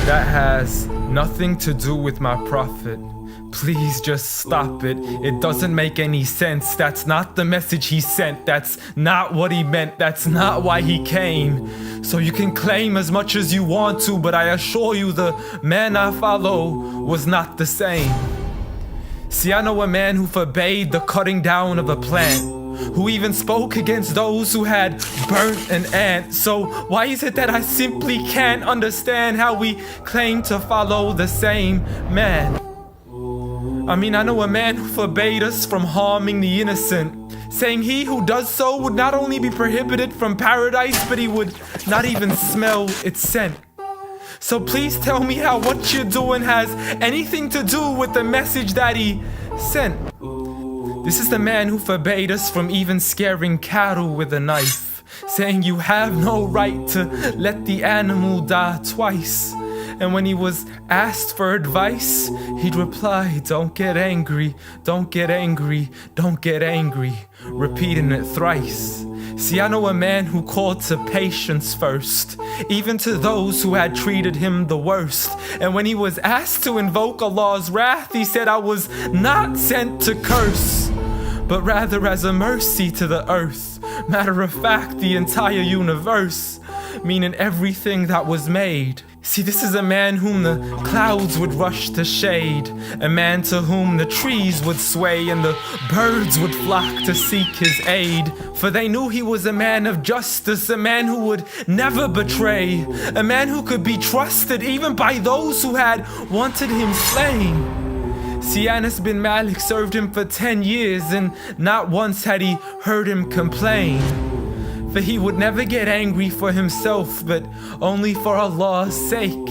That has nothing to do with my prophet. Please just stop it. It doesn't make any sense. That's not the message he sent. That's not what he meant. That's not why he came. So you can claim as much as you want to, but I assure you the man I follow was not the same. See, I know a man who forbade the cutting down of a plant, who even spoke against those who had burnt an ant. So why is it that I simply can't understand how we claim to follow the same man? I mean, I know a man who forbade us from harming the innocent, saying he who does so would not only be prohibited from paradise, but he would not even smell its scent. So please tell me how what you're doing has anything to do with the message that he sent. This is the man who forbade us from even scaring cattle with a knife, saying you have no right to let the animal die twice. And when he was asked for advice, he'd reply, don't get angry, don't get angry, don't get angry, repeating it thrice. See, I know a man who called to patience first, even to those who had treated him the worst. And when he was asked to invoke Allah's wrath, he said, I was not sent to curse, but rather as a mercy to the earth. Matter of fact, the entire universe, meaning everything that was made. See, this is a man whom the clouds would rush to shade, a man to whom the trees would sway and the birds would flock to seek his aid. For they knew he was a man of justice, a man who would never betray, a man who could be trusted even by those who had wanted him slain. See, Anas bin Malik served him for 10 years and not once had he heard him complain. For he would never get angry for himself, but only for Allah's sake.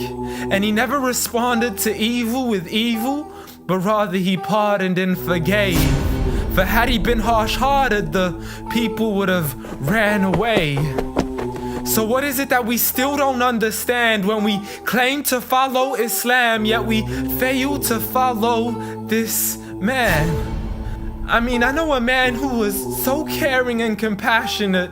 And he never responded to evil with evil, but rather he pardoned and forgave. For had he been harsh-hearted, the people would have ran away. So what is it that we still don't understand when we claim to follow Islam, yet we fail to follow this man? I mean, I know a man who was so caring and compassionate,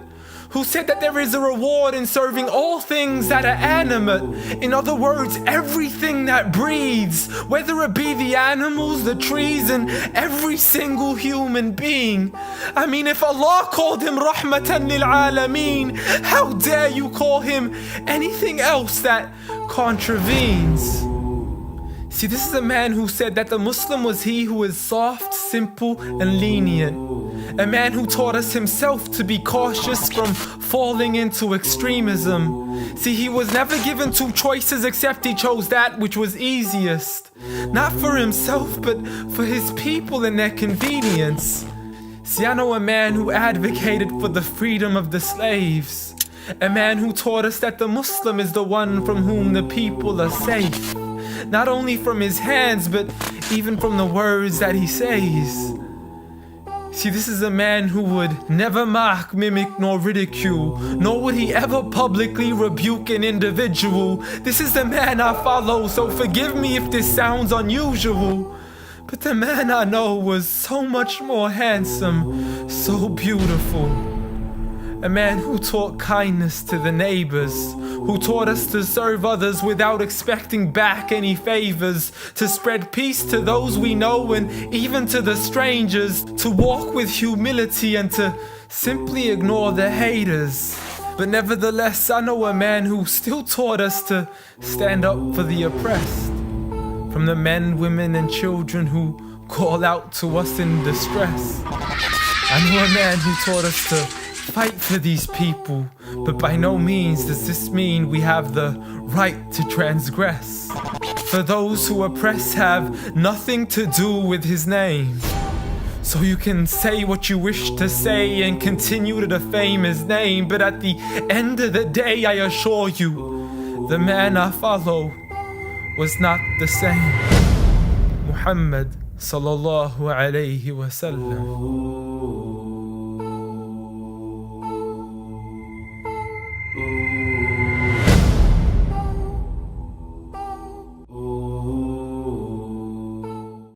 who said that there is a reward in serving all things that are animate. In other words, everything that breathes, whether it be the animals, the trees, and every single human being. I mean, if Allah called him Rahmatan lil Alameen, how dare you call him anything else that contravenes? See, this is a man who said that the Muslim was he who is soft, simple, and lenient. A man who taught us himself to be cautious from falling into extremism. See, he was never given two choices except he chose that which was easiest. Not for himself, but for his people and their convenience. See, I know a man who advocated for the freedom of the slaves. A man who taught us that the Muslim is the one from whom the people are safe. Not only from his hands, but even from the words that he says. See, this is a man who would never mock, mimic, nor ridicule, nor would he ever publicly rebuke an individual. This is the man I follow, so forgive me if this sounds unusual. But the man I know was so much more handsome, so beautiful. A man who taught kindness to the neighbors, who taught us to serve others without expecting back any favors, to spread peace to those we know and even to the strangers, to walk with humility and to simply ignore the haters. But nevertheless, I know a man who still taught us to stand up for the oppressed, from the men, women, and children who call out to us in distress. I know a man who taught us to fight for these people, but by no means does this mean we have the right to transgress. For those who oppress have nothing to do with his name. So you can say what you wish to say and continue to defame his name, but at the end of the day, I assure you, the man I follow was not the same. Muhammad sallallahu alayhi wa sallam.